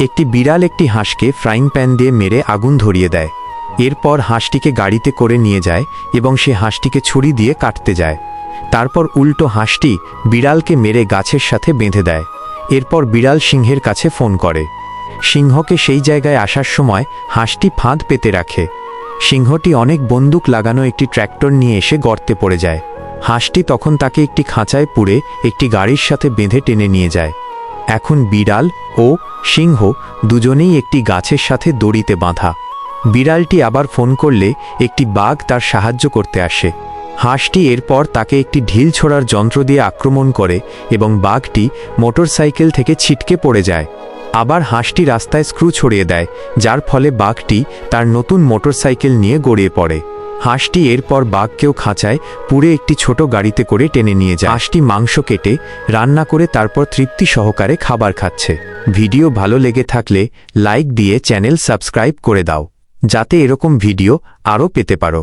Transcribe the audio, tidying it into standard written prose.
একটি বিড়াল একটি হাঁসকে ফ্রাইং প্যান দিয়ে মেরে আগুন ধরিয়ে দেয়। এরপর হাঁসটিকে গাড়িতে করে নিয়ে যায় এবং সে হাঁসটিকে ছুরি দিয়ে কাটতে যায়। তারপর উল্টো হাঁসটি বিড়ালকে মেরে গাছের সাথে বেঁধে দেয়। এরপর বিড়াল সিংহের কাছে ফোন করে। সিংহকে সেই জায়গায় আসার সময় হাঁসটি ফাঁদ পেতে রাখে। সিংহটি অনেক বন্দুক লাগানো একটি ট্র্যাক্টর নিয়ে এসে গর্তে পড়ে যায়। হাঁসটি তখন তাকে একটি খাঁচায় পুরে একটি গাড়ির সাথে বেঁধে টেনে নিয়ে যায়। এখন বিড়াল ও সিংহ দুজনেই একটি গাছের সাথে দড়িতে বাঁধা। বিড়ালটি আবার ফোন করলে একটি বাঘ তার সাহায্য করতে আসে। হাঁসটি এরপর তাকে একটি ঢিল ছোড়ার যন্ত্র দিয়ে আক্রমণ করে এবং বাঘটি মোটরসাইকেল থেকে ছিটকে পড়ে যায়। আবার হাঁসটি রাস্তায় স্ক্রু ছড়িয়ে দেয়, যার ফলে বাঘটি তার নতুন মোটরসাইকেল নিয়ে গড়িয়ে পড়ে। হাঁসটি এরপর বাঘকেও খাঁচায় পুরে একটি ছোট গাড়িতে করে টেনে নিয়ে যায়। হাঁসটি মাংস কেটে রান্না করে তারপর তৃপ্তি সহকারে খাবার খাচ্ছে। ভিডিও ভালো লেগে থাকলে লাইক দিয়ে চ্যানেল সাবস্ক্রাইব করে দাও, যাতে এরকম ভিডিও আরও পেতে পারো।